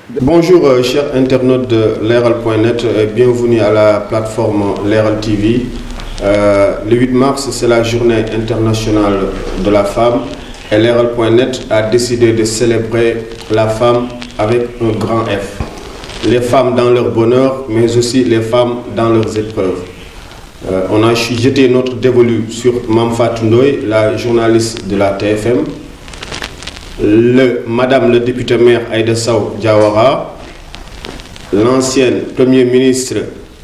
Bonjour chers internautes de Leral.net, bienvenue à la plateforme Leral TV. Le 8 mars, c'est la journée internationale de la femme et Leral.net a décidé de célébrer la femme avec un grand F. Les femmes dans leur bonheur, mais aussi les femmes dans leurs épreuves. On a jeté notre dévolu sur Mame Fatou Ndoye, la journaliste de la TFM. Madame le député maire Aïda Sow Diawara, l'ancienne Premier ministre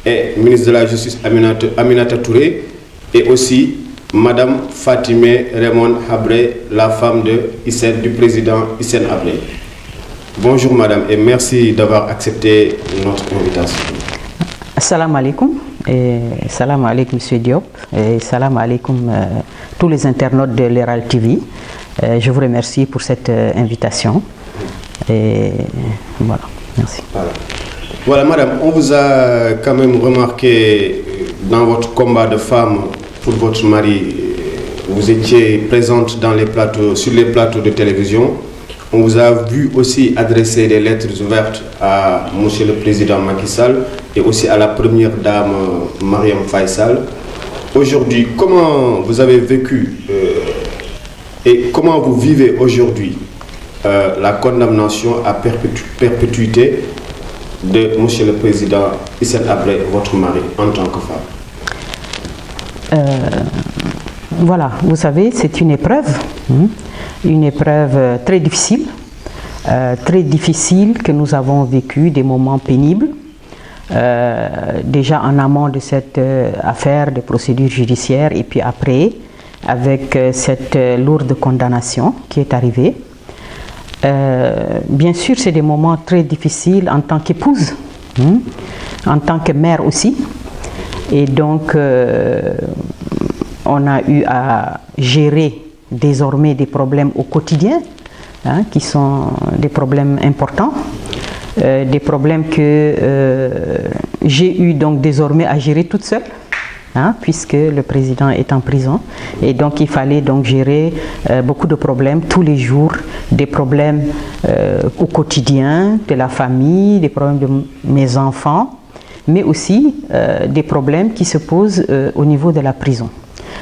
et ministre de la Justice Aminata Touré, et aussi Madame Fatimé Raymond Habré, la femme du président Hissène Habré. Bonjour Madame et merci d'avoir accepté notre invitation. Assalamu alaikum et salam alaikum Monsieur Diop et salam alaikum tous les internautes de Leral TV. Je vous remercie pour cette invitation et voilà, merci. Voilà Madame, on vous a quand même remarqué dans votre combat de femme pour votre mari. Vous étiez présente sur les plateaux de télévision. On vous a vu aussi adresser des lettres ouvertes à Monsieur le Président Macky Sall et aussi à la Première Dame Marième Faye Sall. Aujourd'hui, comment vous avez vécu et comment vous vivez aujourd'hui la condamnation à perpétuité de Monsieur le Président Hissène Habré, votre mari, en tant que femme? Voilà, vous savez, c'est une épreuve très difficile que nous avons vécu, des moments pénibles. Déjà en amont de cette affaire de procédure judiciaire et puis après, avec cette lourde condamnation qui est arrivée. Bien sûr, c'est des moments très difficiles en tant qu'épouse, en tant que mère aussi. Et donc, on a eu à gérer désormais des problèmes au quotidien, qui sont des problèmes importants, des problèmes que j'ai eu donc désormais à gérer toute seule. Puisque le président est en prison et donc il fallait donc gérer beaucoup de problèmes tous les jours, des problèmes au quotidien de la famille, des problèmes de mes enfants, mais aussi des problèmes qui se posent au niveau de la prison,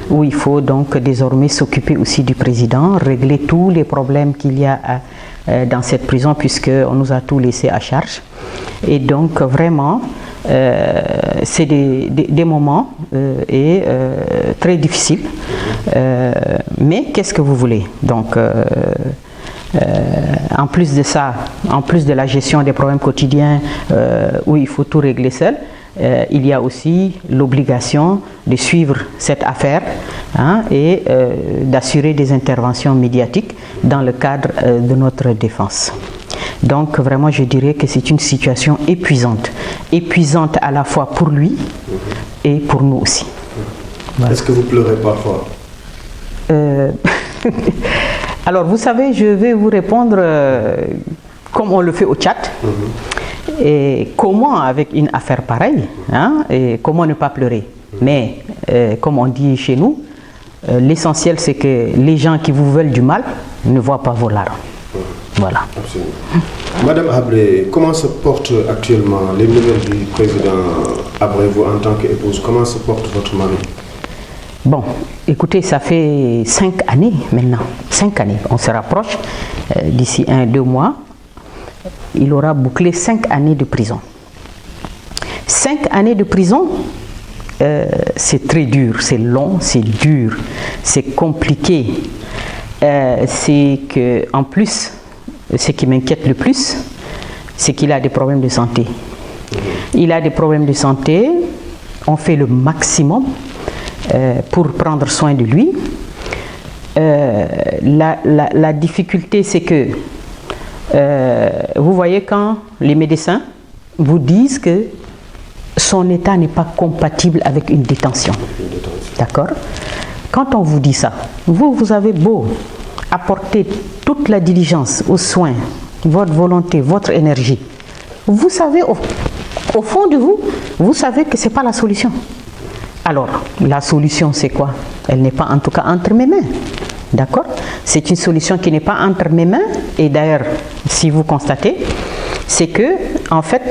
où il faut donc désormais s'occuper aussi du président, régler tous les problèmes qu'il y a dans cette prison puisqu'on nous a tout laissé à charge. Et donc vraiment c'est des moments très difficiles, mais qu'est-ce que vous voulez? Donc en plus de ça, en plus de la gestion des problèmes quotidiens où il faut tout régler seul, il y a aussi l'obligation de suivre cette affaire et d'assurer des interventions médiatiques dans le cadre de notre défense. Donc vraiment je dirais que c'est une situation épuisante à la fois pour lui et pour nous aussi. Voilà. Est-ce que vous pleurez parfois? Alors vous savez, je vais vous répondre comme on le fait au chat. Et comment avec une affaire pareille, et comment ne pas pleurer? Mais comme on dit chez nous, l'essentiel c'est que les gens qui vous veulent du mal ne voient pas vos larmes. Voilà. Absolument. Madame Habré, comment se portent actuellement les nouvelles du président Habré, vous en tant qu'épouse? Comment se porte votre mari? Bon, écoutez, ça fait 5 années maintenant. 5 années. On se rapproche. D'ici 1-2 mois, il aura bouclé 5 années de prison. 5 années de prison, c'est très dur, c'est long, c'est dur, c'est compliqué. C'est que, en plus, ce qui m'inquiète le plus, c'est qu'il a des problèmes de santé. Il a des problèmes de santé, on fait le maximum pour prendre soin de lui. La difficulté, c'est que, vous voyez, quand les médecins vous disent que son état n'est pas compatible avec une détention. D'accord? Quand on vous dit ça, vous avez beau apporter toute la diligence aux soins, votre volonté, votre énergie, vous savez, au fond de vous, vous savez que ce n'est pas la solution. Alors, la solution c'est quoi? Elle n'est pas en tout cas entre mes mains. D'accord? C'est une solution qui n'est pas entre mes mains. Et d'ailleurs, si vous constatez, c'est que, en fait,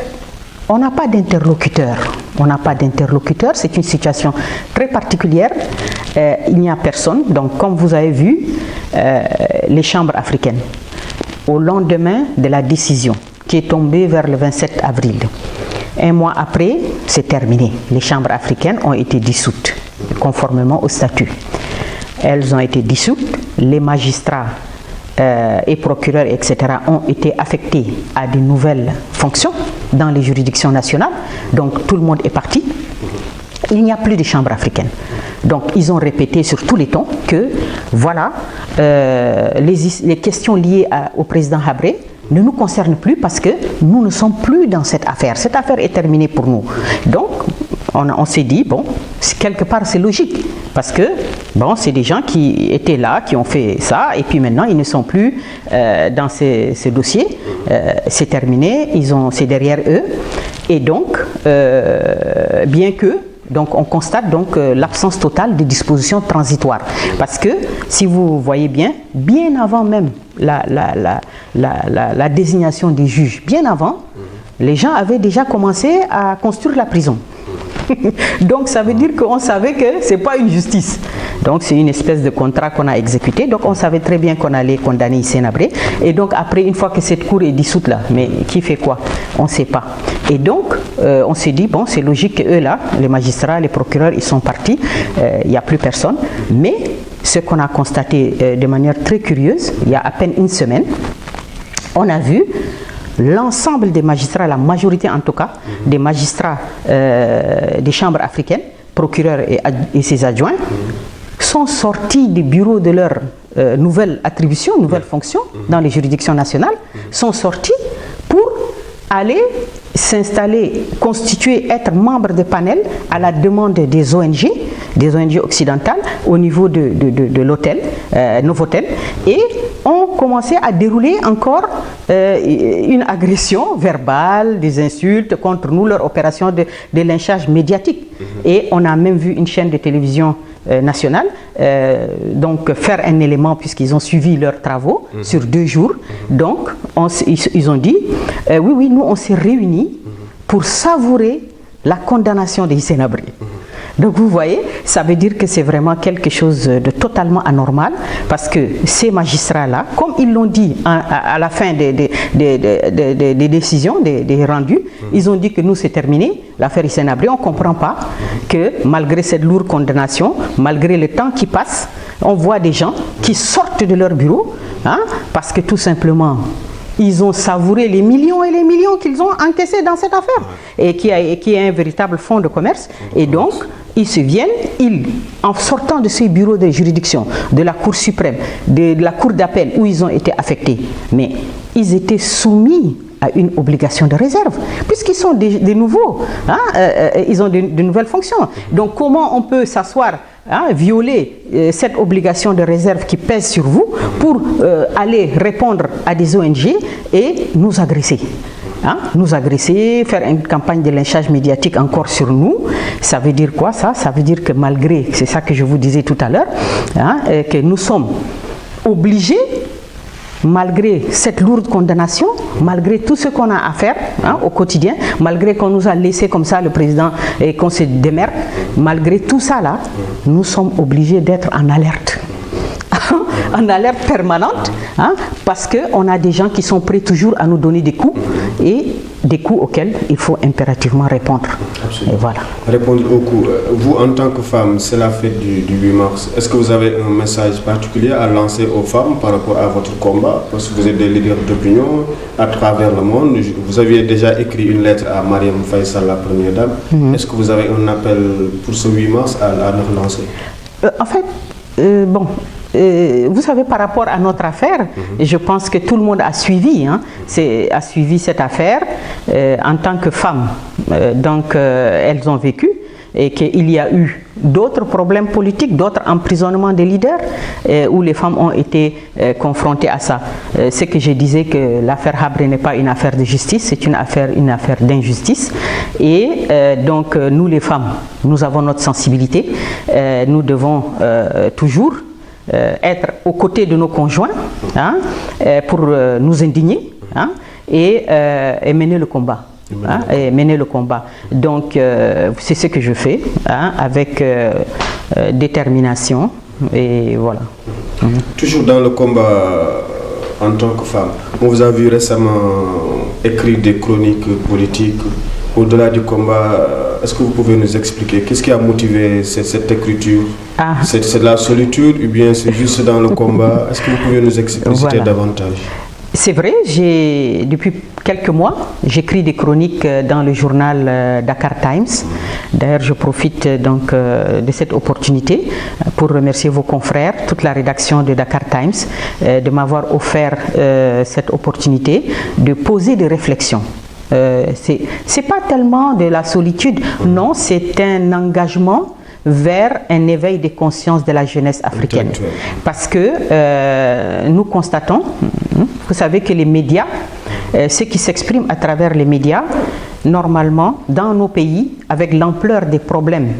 on n'a pas d'interlocuteur. On n'a pas d'interlocuteur, c'est une situation très particulière. Il n'y a personne. Donc, comme vous avez vu, les chambres africaines, au lendemain de la décision qui est tombée vers le 27 avril, un mois après, c'est terminé. Les chambres africaines ont été dissoutes, conformément au statut. Elles ont été dissoutes. Les magistrats et procureurs, etc., ont été affectés à de nouvelles fonctions dans les juridictions nationales. Donc tout le monde est parti. Il n'y a plus de chambre africaine. Donc ils ont répété sur tous les tons que voilà, les questions liées au président Habré ne nous concernent plus parce que nous ne sommes plus dans cette affaire. Cette affaire est terminée pour nous. Donc on s'est dit, bon, quelque part c'est logique. Parce que, bon, c'est des gens qui étaient là, qui ont fait ça, et puis maintenant, ils ne sont plus dans ce dossier. C'est terminé, c'est derrière eux. Et donc, bien que, donc, on constate donc l'absence totale des dispositions transitoires. Parce que, si vous voyez bien avant même la désignation des juges, bien avant, les gens avaient déjà commencé à construire la prison. Donc ça veut dire qu'on savait que ce n'est pas une justice. Donc c'est une espèce de contrat qu'on a exécuté. Donc on savait très bien qu'on allait condamner Hissène Habré. Et donc après, une fois que cette cour est dissoute là, mais qui fait quoi? On ne sait pas. Et donc on s'est dit, bon, c'est logique qu'eux là, les magistrats, les procureurs, ils sont partis. Il n'y a plus personne. Mais ce qu'on a constaté de manière très curieuse, il y a à peine une semaine, on a vu l'ensemble des magistrats, la majorité en tout cas, des magistrats des chambres africaines, procureurs et ses adjoints, sont sortis du bureau de leur nouvelle attribution, nouvelle fonction dans les juridictions nationales, sont sortis pour aller s'installer, constituer, être membre de panels à la demande des ONG occidentales au niveau de l'hôtel, Novotel, et ont commencé à dérouler encore une agression verbale, des insultes contre nous, leur opération de lynchage médiatique. Et on a même vu une chaîne de télévision nationale donc faire un élément puisqu'ils ont suivi leurs travaux sur 2 jours. Donc ils ont dit oui, nous on s'est réunis pour savourer la condamnation de Hissène Habré. Donc vous voyez, ça veut dire que c'est vraiment quelque chose de totalement anormal parce que ces magistrats-là, comme ils l'ont dit à la fin des décisions, des rendus, ils ont dit que nous c'est terminé, l'affaire Hissène Habré. On ne comprend pas que malgré cette lourde condamnation, malgré le temps qui passe, on voit des gens qui sortent de leur bureau parce que tout simplement, ils ont savouré les millions et les millions qu'ils ont encaissés dans cette affaire et qui est un véritable fonds de commerce. Et donc, ils se viennent, en sortant de ces bureaux de juridiction, de la Cour suprême, de la Cour d'appel où ils ont été affectés, mais ils étaient soumis à une obligation de réserve, puisqu'ils sont des nouveaux, ils ont de nouvelles fonctions. Donc comment on peut s'asseoir, violer cette obligation de réserve qui pèse sur vous pour aller répondre à des ONG et nous agresser? Nous agresser, faire une campagne de lynchage médiatique encore sur nous, ça veut dire quoi ça? Ça veut dire que malgré, c'est ça que je vous disais tout à l'heure, que nous sommes obligés, malgré cette lourde condamnation, malgré tout ce qu'on a à faire au quotidien, malgré qu'on nous a laissé comme ça le président et qu'on se démerde, malgré tout ça là, nous sommes obligés d'être en alerte. En alerte permanente, parce qu'on a des gens qui sont prêts toujours à nous donner des coups et des coups auxquels il faut impérativement répondre. Absolument. Et voilà. Répondre aux coups. Vous, en tant que femme, c'est la fête du 8 mars. Est-ce que vous avez un message particulier à lancer aux femmes par rapport à votre combat? Parce que vous êtes des leaders d'opinion à travers le monde. Vous aviez déjà écrit une lettre à Marième Faye Sall, la première dame. Est-ce que vous avez un appel pour ce 8 mars à nous lancer? En fait, vous savez, par rapport à notre affaire, je pense que tout le monde a suivi, a suivi cette affaire en tant que femmes. Donc, elles ont vécu et qu'il y a eu d'autres problèmes politiques, d'autres emprisonnements des leaders où les femmes ont été confrontées à ça. C'est que je disais que l'affaire Habré n'est pas une affaire de justice, c'est une affaire d'injustice. Et donc, nous les femmes, nous avons notre sensibilité. Nous devons toujours être aux côtés de nos conjoints pour nous indigner et mener le combat. Et mener le combat. Donc, c'est ce que je fais, avec détermination, et voilà. Toujours dans le combat en tant que femme, on vous a vu récemment écrire des chroniques politiques. Au-delà du combat, est-ce que vous pouvez nous expliquer qu'est-ce qui a motivé cette écriture? C'est de la solitude ou bien c'est juste dans le combat? Est-ce que vous pouvez nous expliciter davantage? C'est vrai, depuis quelques mois, j'écris des chroniques dans le journal Dakar Times. D'ailleurs, je profite donc de cette opportunité pour remercier vos confrères, toute la rédaction de Dakar Times, de m'avoir offert cette opportunité de poser des réflexions. C'est pas tellement de la solitude, non, c'est un engagement vers un éveil des consciences de la jeunesse africaine. Parce que nous constatons, vous savez que les médias, ceux qui s'expriment à travers les médias, normalement, dans nos pays, avec l'ampleur des problèmes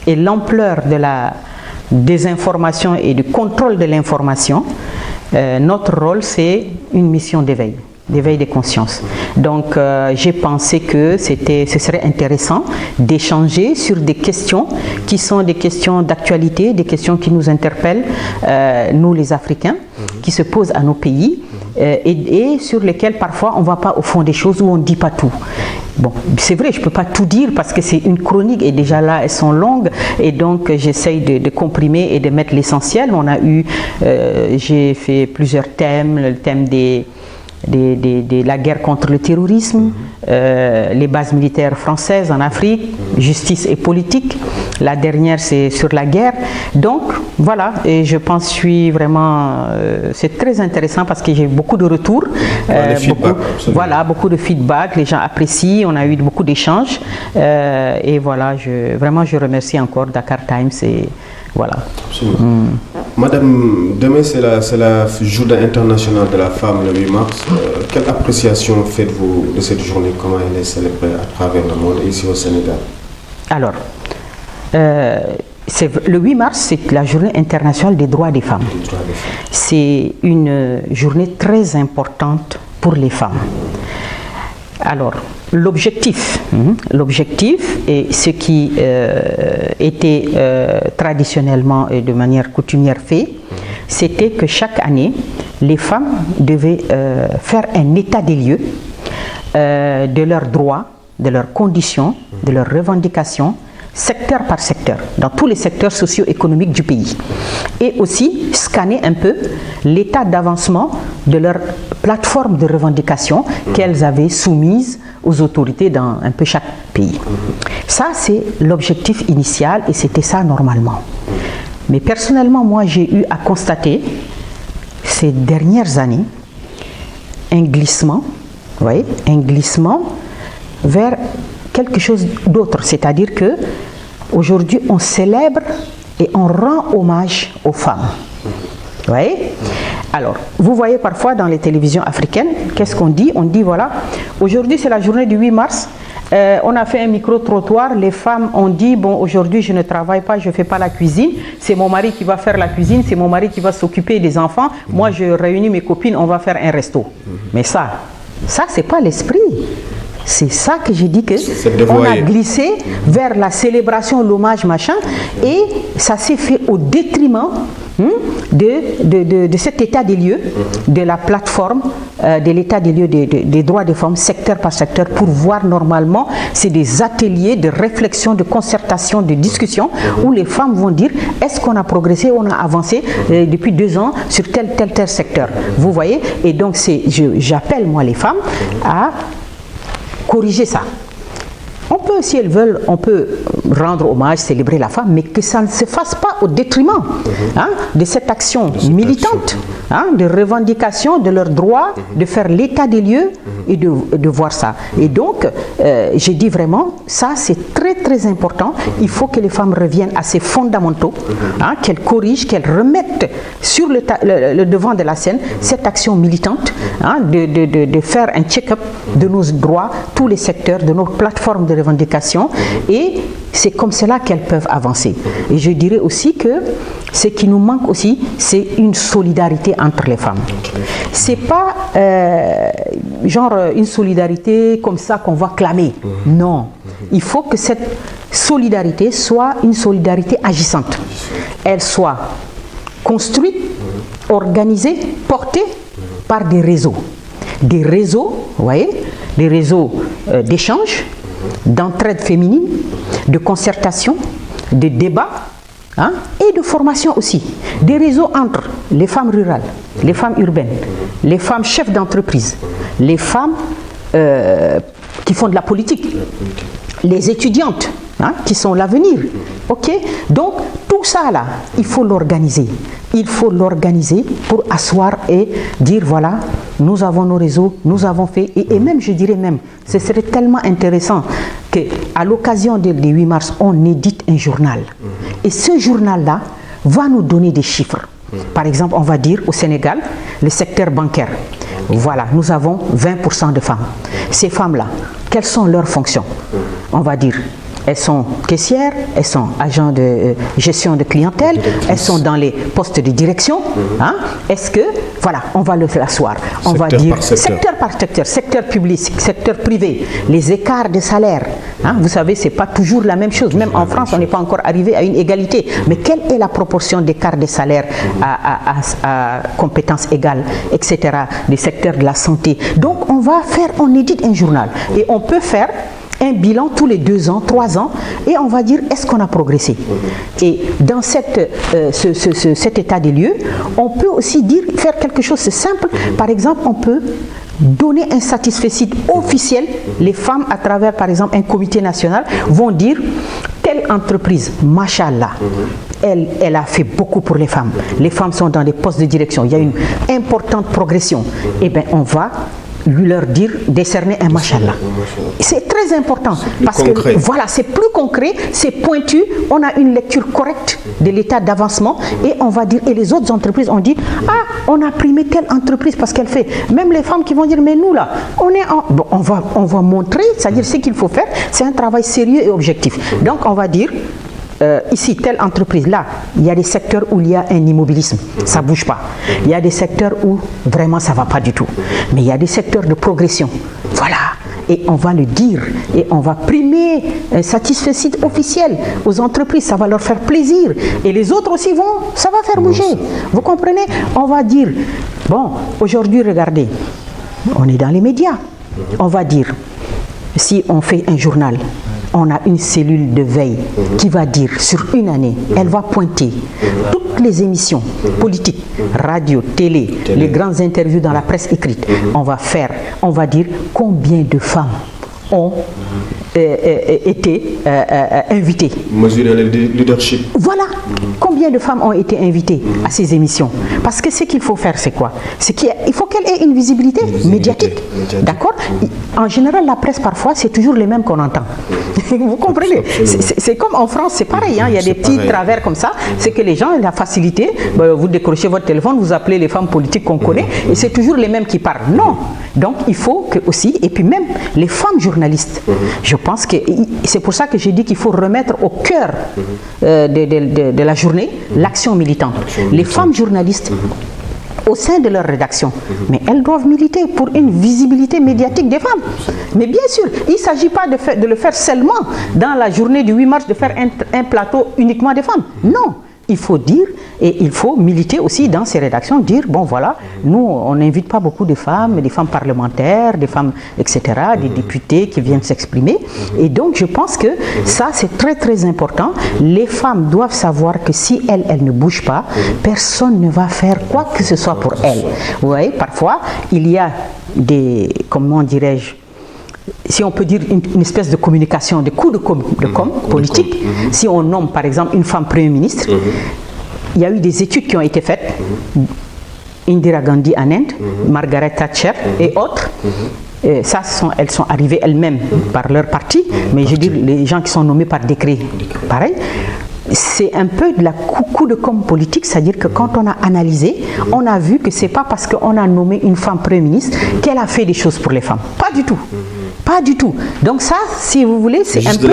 et l'ampleur de la désinformation et du contrôle de l'information, notre rôle, c'est une mission d'éveil des consciences. Donc j'ai pensé que ce serait intéressant d'échanger sur des questions qui sont des questions d'actualité, des questions qui nous interpellent, nous les Africains, qui se posent à nos pays, et sur lesquelles parfois on ne va pas au fond des choses, ou on ne dit pas tout. Bon, c'est vrai, je ne peux pas tout dire parce que c'est une chronique et déjà là, elles sont longues, et donc j'essaye de comprimer et de mettre l'essentiel. J'ai fait plusieurs thèmes, le thème de la guerre contre le terrorisme, les bases militaires françaises en Afrique, justice et politique. La dernière, c'est sur la guerre. Donc, voilà, et je pense que c'est très intéressant parce que j'ai beaucoup de retours. Beaucoup de feedback, les gens apprécient, on a eu beaucoup d'échanges. Et voilà, je remercie encore Dakar Times. Et voilà. Madame, demain c'est la journée internationale de la femme, le 8 mars. Quelle appréciation faites-vous de cette journée? Comment elle est célébrée à travers le monde et ici au Sénégal? Alors, le 8 mars, c'est la journée internationale des droits des femmes. C'est une journée très importante pour les femmes. Alors, l'objectif et ce qui était traditionnellement et de manière coutumière fait, c'était que chaque année, les femmes devaient faire un état des lieux de leurs droits, de leurs conditions, de leurs revendications, secteur par secteur, dans tous les secteurs socio-économiques du pays. Et aussi scanner un peu l'état d'avancement de leur plateforme de revendication qu'elles avaient soumise aux autorités dans un peu chaque pays. Ça, c'est l'objectif initial et c'était ça normalement. Mais personnellement, moi, j'ai eu à constater ces dernières années un glissement vers quelque chose d'autre, c'est-à-dire que aujourd'hui on célèbre et on rend hommage aux femmes. Vous voyez? Alors, vous voyez parfois dans les télévisions africaines, qu'est-ce qu'on dit? On dit voilà, aujourd'hui c'est la journée du 8 mars, on a fait un micro-trottoir, les femmes ont dit bon, aujourd'hui je ne travaille pas, je ne fais pas la cuisine, c'est mon mari qui va faire la cuisine, c'est mon mari qui va s'occuper des enfants, moi je réunis mes copines, on va faire un resto. Mais ça c'est pas l'esprit. C'est ça que j'ai dit que on a glissé vers la célébration, l'hommage, machin, et ça s'est fait au détriment de cet état des lieux, de la plateforme, de l'état des lieux des droits des femmes, secteur par secteur, pour voir normalement, c'est des ateliers de réflexion, de concertation, de discussion, où les femmes vont dire, est-ce qu'on a progressé, on a avancé depuis 2 ans sur tel secteur. Vous voyez? Et donc, j'appelle moi les femmes à corriger ça. On peut, si elles veulent, on peut rendre hommage, célébrer la femme, mais que ça ne se fasse pas au détriment de cette action militante, de revendication de leurs droits, de faire l'état des lieux et de voir ça. Et donc, j'ai dit vraiment, ça c'est très très important. Il faut que les femmes reviennent à ces fondamentaux, qu'elles corrigent, qu'elles remettent sur le devant de la scène cette action militante, de faire un check-up de nos droits, tous les secteurs, de nos plateformes de de revendications et c'est comme cela qu'elles peuvent avancer. Et je dirais aussi que ce qui nous manque aussi, c'est une solidarité entre les femmes. C'est pas genre une solidarité comme ça qu'on va clamer. Non. Il faut que cette solidarité soit une solidarité agissante. Elle soit construite, organisée, portée par des réseaux. Des réseaux, vous voyez, des réseaux d'échange, d'entraide féminine, de concertation, de débat, hein, et de formation aussi. Des réseaux entre les femmes rurales, les femmes urbaines, les femmes chefs d'entreprise, les femmes qui font de la politique, les étudiantes, hein, qui sont l'avenir. Ok? Donc, tout ça là, il faut l'organiser. Il faut l'organiser pour asseoir et dire voilà, nous avons nos réseaux, nous avons fait, et même, je dirais même, ce serait tellement intéressant qu'à l'occasion du 8 mars, on édite un journal. Et ce journal-là va nous donner des chiffres. Par exemple, on va dire au Sénégal, le secteur bancaire. Voilà, nous avons 20% de femmes. Ces femmes-là, quelles sont leurs fonctions? On va dire, elles sont caissières, elles sont agents de gestion de clientèle, elles sont dans les postes de direction. Hein? Est-ce que, voilà, on va le faire asseoir. On va dire secteur par secteur, secteur public, secteur privé, les écarts de salaire. Hein? Vous savez, ce n'est pas toujours la même chose. Même en France, on n'est pas encore arrivé à une égalité. Mais quelle est la proportion d'écart de salaire à compétences égales, etc., des secteurs de la santé? Donc, on édite un journal et on peut faire un bilan tous les 2 ans, 3 ans, et on va dire est-ce qu'on a progressé. Et dans cet état des lieux, on peut aussi faire quelque chose de simple. Par exemple, on peut donner un satisfecit officiel. Les femmes, à travers, par exemple, un comité national, vont dire telle entreprise, machallah, elle a fait beaucoup pour les femmes. Les femmes sont dans des postes de direction. Il y a une importante progression. Eh bien, on va leur dire, décerner un machallah. C'est très important parce que voilà, c'est plus concret, c'est pointu, on a une lecture correcte de l'état d'avancement et on va dire, et les autres entreprises ont dit, ah, on a primé telle entreprise parce qu'elle fait, même les femmes qui vont dire, mais nous là, on est en... Bon, on va montrer, c'est-à-dire ce qu'il faut faire, c'est un travail sérieux et objectif. Donc on va dire, ici, telle entreprise, là, il y a des secteurs où il y a un immobilisme, ça ne bouge pas. Il y a des secteurs où vraiment ça ne va pas du tout. Mais il y a des secteurs de progression. Voilà. Et on va le dire. Et on va primer un satisfecit officiel aux entreprises. Ça va leur faire plaisir. Et les autres aussi ça va faire bouger. Vous comprenez? On va dire, bon, aujourd'hui, regardez, on est dans les médias. On va dire, si on fait un journal, on a une cellule de veille qui va dire sur une année, elle va pointer toutes les émissions politiques, radio, télé, les grandes interviews dans la presse écrite. On va dire combien de femmes ont été invitées. Mesurer le leadership. Voilà. Combien de femmes ont été invitées à ces émissions? Parce que ce qu'il faut faire, c'est quoi? C'est qu'il faut qu'elle ait une visibilité médiatique. D'accord? En général, la presse, parfois, c'est toujours les mêmes qu'on entend. Vous comprenez? C'est comme en France, c'est pareil. Hein? Il y a des petits travers comme ça. C'est que les gens, la facilité, vous décrochez votre téléphone, vous appelez les femmes politiques qu'on connaît, et c'est toujours les mêmes qui parlent. Non. Donc, il faut que aussi, et puis même les femmes journalistes, je pense que c'est pour ça que j'ai dit qu'il faut remettre au cœur de la journée l'action militante. Les femmes journalistes, au sein de leur rédaction, mais elles doivent militer pour une visibilité médiatique des femmes. Mais bien sûr, il ne s'agit pas de le faire seulement dans la journée du 8 mars, de faire un plateau uniquement des femmes. Non. Il faut dire, et il faut militer aussi dans ces rédactions, dire, bon voilà, nous, on n'invite pas beaucoup de femmes, des femmes parlementaires, des femmes, etc., des députés qui viennent s'exprimer. Et donc, je pense que ça, c'est très, très important. Les femmes doivent savoir que si elles ne bougent pas, personne ne va faire quoi que ce soit pour elles. Vous voyez, parfois, il y a des, comment dirais-je, si on peut dire une espèce de communication, de coups de com politique, si on nomme par exemple une femme Premier ministre, il y a eu des études qui ont été faites, Indira Gandhi en Inde, Margaret Thatcher et autres, ça, elles sont arrivées elles-mêmes par leur parti, mais je dis les gens qui sont nommés par décret, pareil. c'est un peu de la coup de com' politique, c'est-à-dire que quand on a analysé, on a vu que c'est pas parce qu'on a nommé une femme Premier ministre qu'elle a fait des choses pour les femmes. Pas du tout. Pas du tout. Donc ça, si vous voulez, c'est un peu...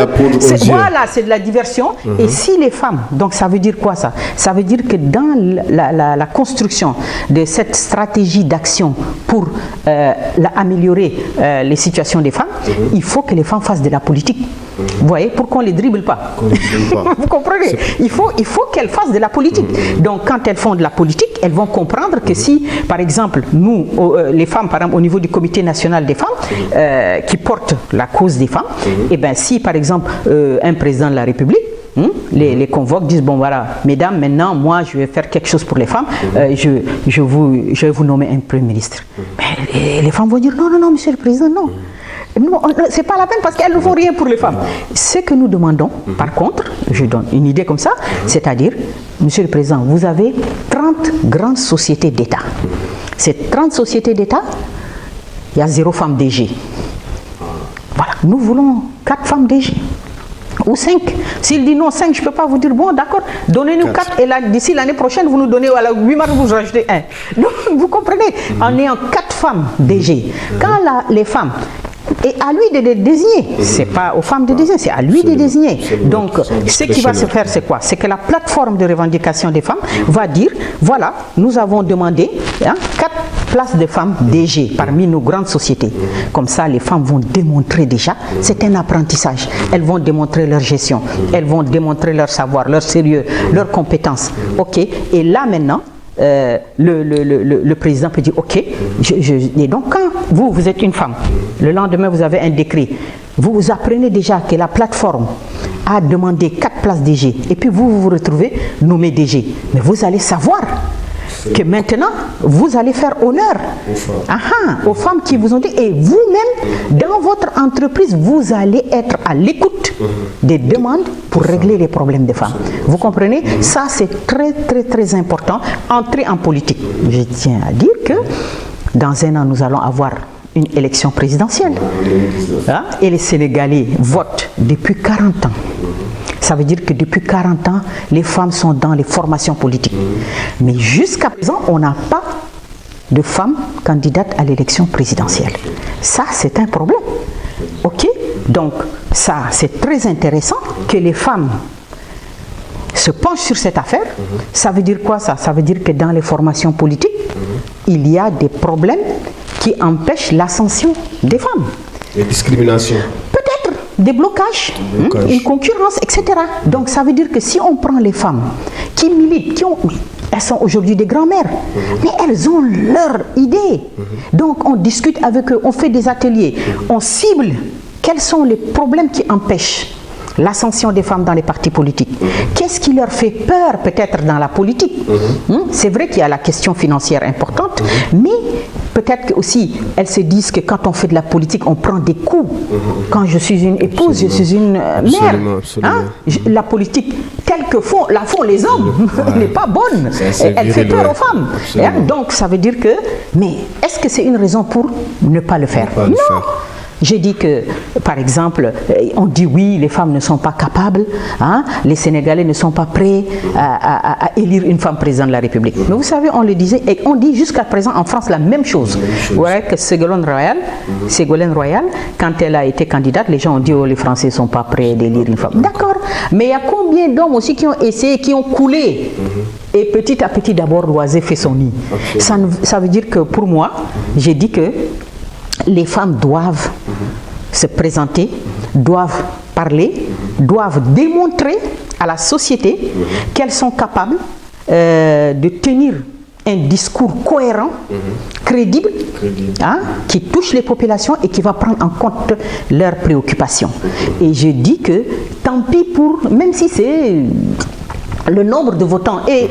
Voilà, c'est de la diversion. Et si les femmes, donc ça veut dire quoi ça? Ça veut dire que dans la construction de cette stratégie d'action pour améliorer les situations des femmes, il faut que les femmes fassent de la politique. Vous voyez, pour qu'on ne les dribble pas. Vous comprenez? Il faut qu'elles fassent de la politique. Donc quand elles font de la politique, elles vont comprendre que si, par exemple, nous, les femmes, par exemple, au niveau du Comité national des femmes, qui porte la cause des femmes, et bien si, par exemple, un président de la République les convoque, disent bon voilà, mesdames, maintenant moi je vais faire quelque chose pour les femmes, je vais vous nommer un Premier ministre. Mais les femmes vont dire non, monsieur le Président, non. Non, c'est pas la peine parce qu'elles ne font rien pour les femmes. Ce que nous demandons, par contre, je donne une idée comme ça, c'est-à-dire, monsieur le Président, vous avez 30 grandes sociétés d'État. Ces 30 sociétés d'État, il y a 0 femme DG. Voilà, nous voulons 4 femmes DG. Ou 5. S'il dit non, 5, je ne peux pas vous dire, bon, d'accord, donnez-nous 4 et d'ici l'année prochaine, vous nous donnez, à la 8 mars, vous rajoutez 1. Donc, vous comprenez, en ayant 4 femmes DG, quand les femmes, et à lui de les désigner, c'est pas aux femmes de désigner, c'est à lui de désigner. Donc, ce qui va se faire, c'est quoi? C'est que la plateforme de revendication des femmes va dire, voilà, nous avons demandé 4 places de femmes DG parmi nos grandes sociétés. Comme ça, les femmes vont démontrer déjà, c'est un apprentissage. Elles vont démontrer leur gestion, elles vont démontrer leur savoir, leur sérieux, leurs compétences. Ok, et là maintenant, le président peut dire ok, et donc quand vous êtes une femme, le lendemain vous avez un décret, vous apprenez déjà que la plateforme a demandé 4 places DG et puis vous vous retrouvez nommé DG, mais vous allez savoir que maintenant vous allez faire honneur aux femmes qui vous ont dit, et vous-même dans votre entreprise vous allez être à l'écoute des demandes pour régler les problèmes des femmes. Vous comprenez? Ça c'est très très très important. Entrer en politique. Je tiens à dire que dans un an nous allons avoir une élection présidentielle et les Sénégalais votent depuis 40 ans. Ça veut dire que depuis 40 ans, les femmes sont dans les formations politiques. Mais jusqu'à présent, on n'a pas de femmes candidates à l'élection présidentielle. Ça, c'est un problème. Ok? Donc, ça, c'est très intéressant que les femmes se penchent sur cette affaire. Ça veut dire quoi ça? Ça veut dire que dans les formations politiques, il y a des problèmes qui empêchent l'ascension des femmes. Les discriminations. Des blocages, une concurrence, etc. Donc ça veut dire que si on prend les femmes qui militent, elles sont aujourd'hui des grands-mères, mais elles ont leur idée. Donc on discute avec eux, on fait des ateliers, on cible quels sont les problèmes qui empêchent l'ascension des femmes dans les partis politiques. Qu'est-ce qui leur fait peur peut-être dans la politique? C'est vrai qu'il y a la question financière importante, mais peut-être que aussi elles se disent que quand on fait de la politique, on prend des coups. Quand je suis une épouse, je suis une mère. La politique telle que la font les hommes n'est pas bonne. Elle fait peur aux femmes. Donc ça veut dire que, mais est-ce que c'est une raison pour ne pas le faire? Non. J'ai dit que, par exemple, on dit oui, les femmes ne sont pas capables, les Sénégalais ne sont pas prêts à élire une femme présidente de la République. Mais vous savez, on le disait, et on dit jusqu'à présent en France la même chose. Vous voyez que Ségolène Royal, quand elle a été candidate, les gens ont dit, oh, les Français ne sont pas prêts d'élire une femme. D'accord, mais il y a combien d'hommes aussi qui ont essayé, qui ont coulé? Et petit à petit, d'abord, l'oiseau fait son nid. Ça veut dire que pour moi, j'ai dit que les femmes doivent se présenter, doivent parler, doivent démontrer à la société qu'elles sont capables de tenir un discours cohérent, crédible, qui touche les populations et qui va prendre en compte leurs préoccupations. Et je dis que tant pis pour, même si c'est le nombre de votants, et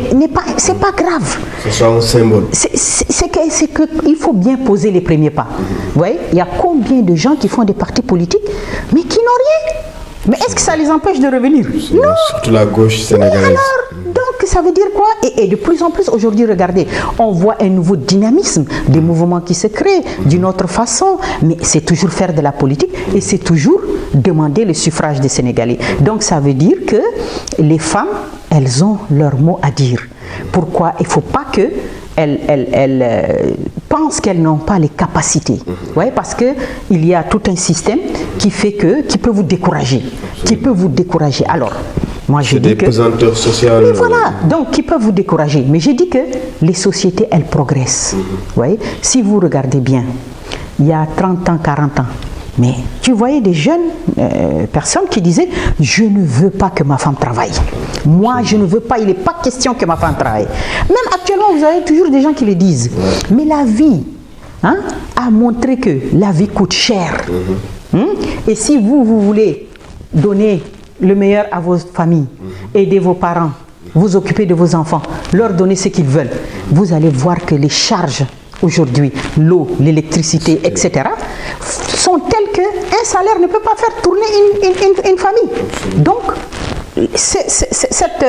c'est pas grave. C'est un symbole. C'est qu'il faut bien poser les premiers pas. Vous voyez, il y a combien de gens qui font des partis politiques, mais qui n'ont rien. Mais est-ce que ça les empêche de revenir? Non. Surtout la gauche sénégalaise. Alors, donc que ça veut dire quoi? Et de plus en plus, aujourd'hui, regardez, on voit un nouveau dynamisme, des mouvements qui se créent d'une autre façon, mais c'est toujours faire de la politique et c'est toujours demander le suffrage des Sénégalais. Donc ça veut dire que les femmes, elles ont leur mot à dire. Pourquoi? Il ne faut pas que elles pensent qu'elles n'ont pas les capacités. Ouais, parce qu'il y a tout un système qui peut vous décourager. Qui peut vous décourager. Alors, moi je dis que... des pesanteurs sociaux. Mais voilà, donc qui peuvent vous décourager. Mais j'ai dit que les sociétés, elles progressent. Ouais. Si vous regardez bien, il y a 30 ans, 40 ans, mais tu voyais des jeunes personnes qui disaient « Je ne veux pas que ma femme travaille. Moi, je ne veux pas, il n'est pas question que ma femme travaille. » Même actuellement, vous avez toujours des gens qui le disent. Mais la vie a montré que la vie coûte cher. Et si vous voulez donner le meilleur à vos familles, aider vos parents, vous occuper de vos enfants, leur donner ce qu'ils veulent, vous allez voir que les charges aujourd'hui, l'eau, l'électricité, etc., sont telles qu'un salaire ne peut pas faire tourner une famille. Donc, cette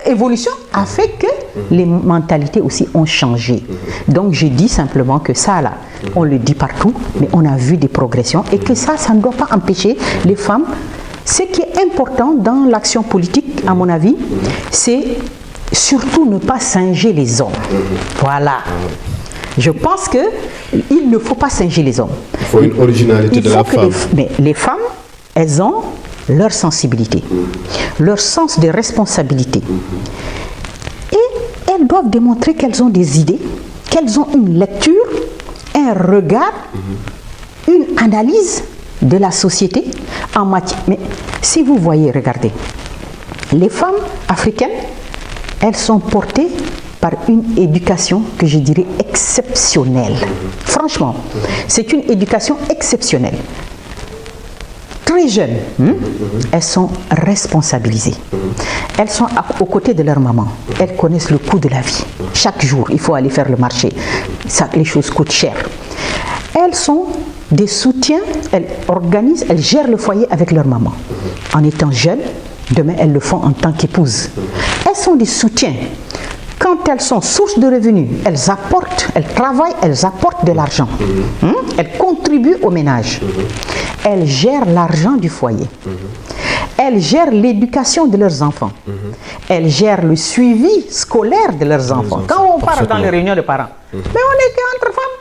évolution a fait que les mentalités aussi ont changé. Donc, je dis simplement que ça, là, on le dit partout, mais on a vu des progressions et que ça ne doit pas empêcher les femmes. Ce qui est important dans l'action politique, à mon avis, c'est surtout ne pas singer les hommes. Voilà. Je pense qu'il ne faut pas singer les hommes. Il faut une originalité de la femme. Mais les femmes, elles ont leur sensibilité, leur sens de responsabilité. Et elles doivent démontrer qu'elles ont des idées, qu'elles ont une lecture, un regard, une analyse de la société en matière. Mais si vous voyez, regardez, les femmes africaines, elles sont portées par une éducation que je dirais exceptionnelle. Franchement, c'est une éducation exceptionnelle. Très jeunes, elles sont responsabilisées. Elles sont aux côtés de leur maman. Elles connaissent le coût de la vie. Chaque jour, il faut aller faire le marché. Les choses coûtent cher. Elles sont des soutiens, elles organisent, elles gèrent le foyer avec leur maman. En étant jeunes, demain elles le font en tant qu'épouses. Elles sont des soutiens. Quand elles sont source de revenus, elles apportent, elles travaillent, elles apportent de l'argent. Elles contribuent au ménage. Elles gèrent l'argent du foyer. Elles gèrent l'éducation de leurs enfants. Elles gèrent le suivi scolaire de leurs enfants. Quand on part dans les réunions de parents, mais on est qu'entre femmes.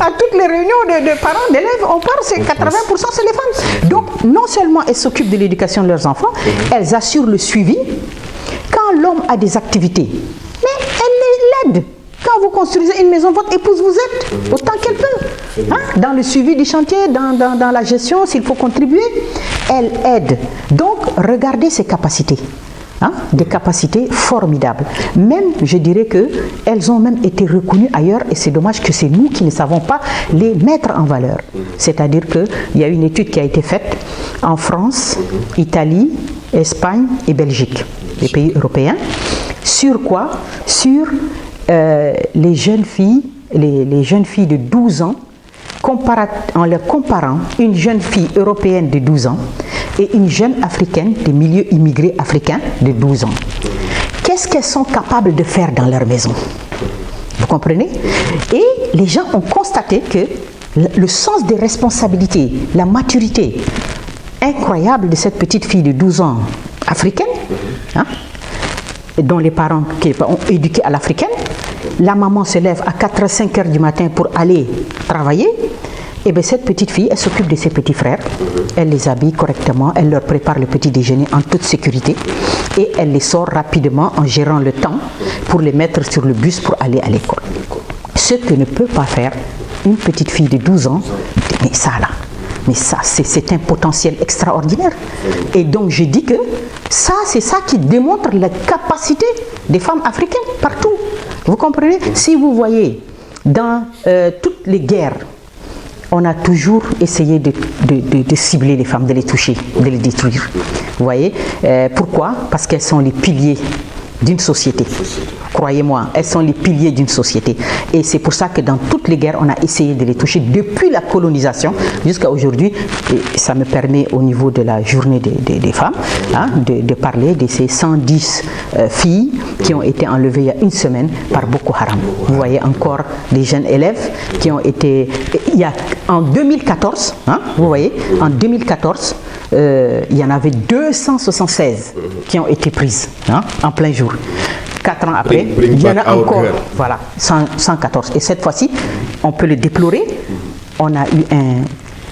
À toutes les réunions de parents, d'élèves, on parle, c'est 80% c'est les femmes. Donc, non seulement elles s'occupent de l'éducation de leurs enfants, elles assurent le suivi. Quand l'homme a des activités, mais elle l'aide. Quand vous construisez une maison, votre épouse vous aide autant qu'elle peut. Dans le suivi du chantier, dans la gestion, s'il faut contribuer, elle aide. Donc, regardez ses capacités. Des capacités formidables. Même, je dirais qu'elles ont même été reconnues ailleurs et c'est dommage que c'est nous qui ne savons pas les mettre en valeur. C'est-à-dire qu'il y a une étude qui a été faite en France, Italie, Espagne et Belgique, les pays européens. Sur quoi? Sur les jeunes filles de 12 ans, en leur comparant une jeune fille européenne de 12 ans et une jeune africaine des milieux immigrés africains de 12 ans. Qu'est-ce qu'elles sont capables de faire dans leur maison? Vous comprenez? Et les gens ont constaté que le sens des responsabilités, la maturité incroyable de cette petite fille de 12 ans africaine, dont les parents ont éduqué à l'africaine, la maman se lève à 4h, 5h du matin pour aller travailler, et bien cette petite fille, elle s'occupe de ses petits frères, elle les habille correctement, elle leur prépare le petit déjeuner en toute sécurité, et elle les sort rapidement en gérant le temps pour les mettre sur le bus pour aller à l'école. Ce que ne peut pas faire une petite fille de 12 ans, mais ça là, c'est un potentiel extraordinaire. Et donc je dis que ça, c'est ça qui démontre la capacité des femmes africaines partout. Vous comprenez? Si vous voyez, dans toutes les guerres, on a toujours essayé de cibler les femmes, de les toucher, de les détruire. Vous voyez? Pourquoi? Parce qu'elles sont les piliers d'une société. Croyez-moi, elles sont les piliers d'une société. Et c'est pour ça que dans toutes les guerres, on a essayé de les toucher depuis la colonisation jusqu'à aujourd'hui. Et ça me permet au niveau de la journée des femmes de parler de ces 110 filles qui ont été enlevées il y a une semaine par Boko Haram. Vous voyez encore des jeunes élèves qui ont été... en 2014, vous voyez, en 2014, il y en avait 276 qui ont été prises en plein jour. 4 ans après, il y en a encore, voilà, 114. Et cette fois-ci, on peut le déplorer. On a eu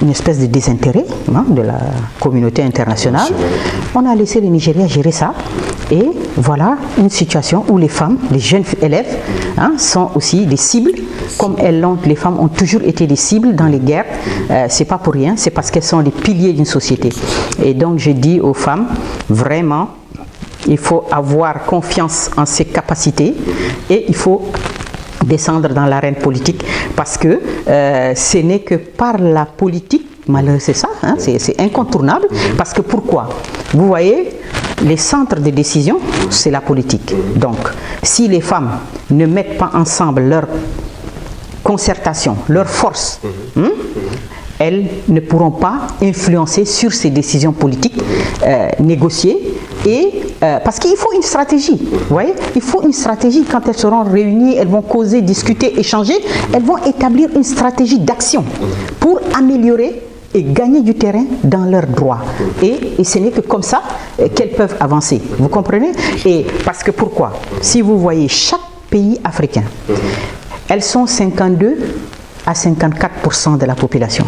une espèce de désintérêt de la communauté internationale. On a laissé le Nigeria gérer ça. Et voilà une situation où les femmes, les jeunes élèves, sont aussi des cibles. Comme les femmes ont toujours été des cibles dans les guerres. C'est pas pour rien, c'est parce qu'elles sont les piliers d'une société. Et donc je dis aux femmes, vraiment, il faut avoir confiance en ses capacités et il faut descendre dans l'arène politique parce que ce n'est que par la politique, malheureusement c'est ça, c'est incontournable. Parce que pourquoi? Vous voyez, les centres de décision, c'est la politique. Donc, si les femmes ne mettent pas ensemble leur concertation, leur force, elles ne pourront pas influencer sur ces décisions politiques, négocier. Et parce qu'il faut une stratégie, vous voyez, il faut une stratégie. Quand elles seront réunies, elles vont causer, discuter, échanger, elles vont établir une stratégie d'action pour améliorer et gagner du terrain dans leurs droits. Et ce n'est que comme ça qu'elles peuvent avancer. Vous comprenez? Et parce que pourquoi? Si vous voyez chaque pays africain, elles sont 52 à 54% de la population.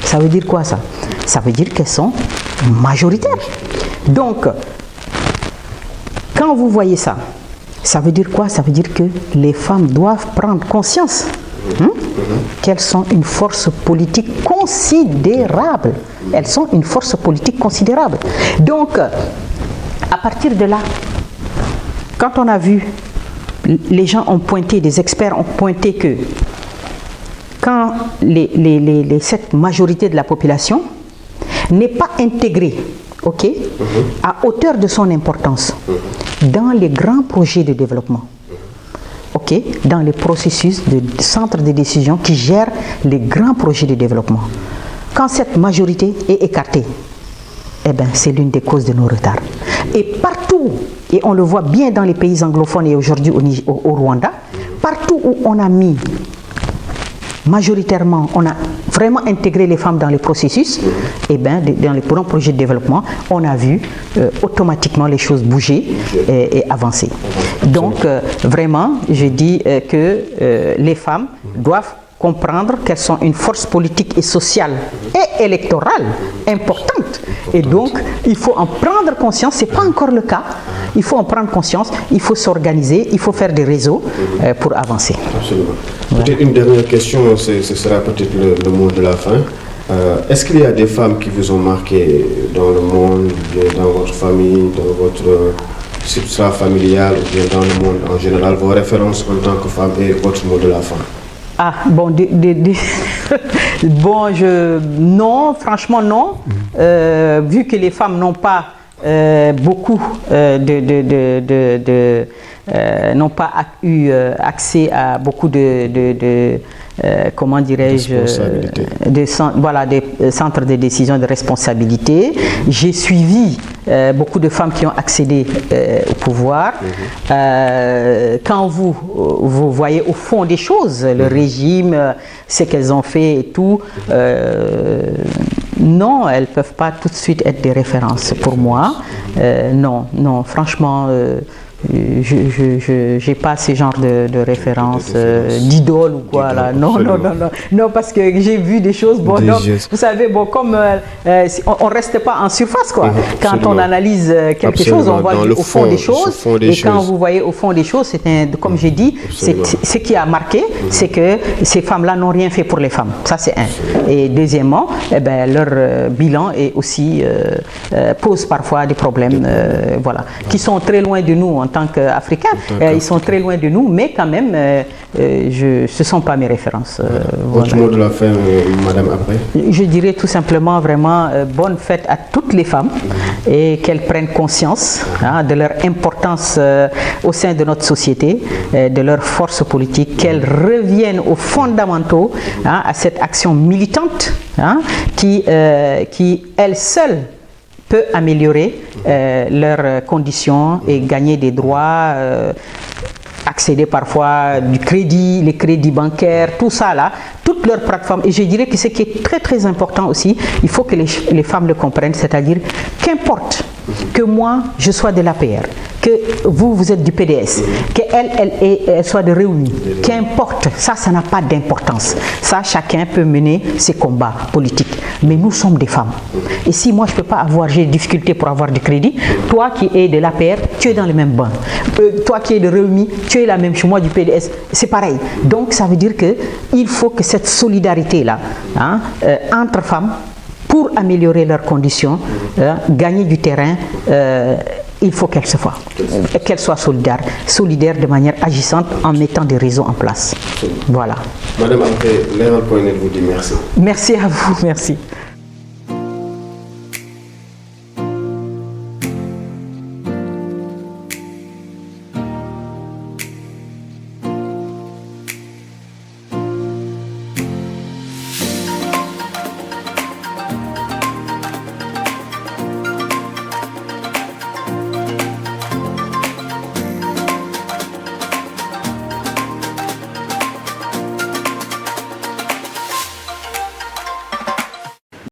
Ça veut dire quoi ça? Ça veut dire qu'elles sont majoritaires. Donc, quand vous voyez ça, ça veut dire quoi? Ça veut dire que les femmes doivent prendre conscience qu'elles sont une force politique considérable. Elles sont une force politique considérable. Donc, à partir de là, quand on a vu, les gens ont pointé, des experts ont pointé que quand cette majorité de la population n'est pas intégrée, à hauteur de son importance, dans les grands projets de développement, dans les processus de centres de décision qui gèrent les grands projets de développement. Quand cette majorité est écartée, c'est l'une des causes de nos retards. Et partout, et on le voit bien dans les pays anglophones et aujourd'hui au Rwanda, partout où on a mis majoritairement, on a vraiment intégré les femmes dans les processus, dans les grands projets de développement, on a vu automatiquement les choses bouger et avancer. Donc, vraiment, je dis que les femmes doivent comprendre qu'elles sont une force politique et sociale et électorale importante. Et donc, il faut en prendre conscience. Ce n'est pas encore le cas. Il faut en prendre conscience. Il faut s'organiser. Il faut faire des réseaux pour avancer. Absolument. Voilà. Peut-être une dernière question, ce sera peut-être le mot de la fin. Est-ce qu'il y a des femmes qui vous ont marqué dans le monde, dans votre famille, dans votre substrat familial ou bien dans le monde en général, vos références en tant que femme et votre mot de la fin? Bon, non, franchement non. Vu que les femmes n'ont pas beaucoup n'ont pas eu accès à beaucoup comment dirais-je, des centres de décision de responsabilité. J'ai suivi beaucoup de femmes qui ont accédé au pouvoir. Quand vous voyez au fond des choses, le régime, ce qu'elles ont fait et tout, non, elles ne peuvent pas tout de suite être des références pour moi. Non, franchement, je n'ai pas ce genre de référence, d'idole ou quoi là. Non, parce que j'ai vu des choses. Bon, donc, vous savez, comme on reste pas en surface quoi. Quand on analyse quelque chose, on voit au fond des choses. Et quand vous voyez au fond des choses, comme j'ai dit, ce qui a marqué, c'est que ces femmes-là n'ont rien fait pour les femmes. Ça c'est un. Et deuxièmement, leur bilan est aussi pose parfois des problèmes, qui sont très loin de nous en tant tant qu'Africains. Ils sont très loin de nous, mais quand même, ce ne sont pas mes références. Votre mot de la fin, madame, après? Je dirais tout simplement vraiment bonne fête à toutes les femmes et qu'elles prennent conscience de leur importance au sein de notre société, de leur force politique, qu'elles reviennent aux fondamentaux, à cette action militante qui, elle seule, peut améliorer leurs conditions et gagner des droits, accéder parfois du crédit, les crédits bancaires, tout ça là, toutes leurs plateformes. Et je dirais que ce qui est très très important aussi, il faut que les femmes le comprennent, c'est-à-dire qu'importe que moi je sois de l'APR, que vous êtes du PDS, qu'elle soit de Rewmi, qu'importe, ça n'a pas d'importance. Ça, chacun peut mener ses combats politiques. Mais nous sommes des femmes. Et si moi je ne peux pas j'ai des difficultés pour avoir du crédit, toi qui es de l'APR, tu es dans le même banc. Toi qui es de Rewmi, tu es la même chose, moi du PDS, c'est pareil. Donc ça veut dire qu'il faut que cette solidarité-là, entre femmes, pour améliorer leurs conditions, gagner du terrain, il faut qu'elles soient solidaires de manière agissante en mettant des réseaux en place. Voilà. Madame, après, Leral.net vous dit merci. Merci à vous, merci.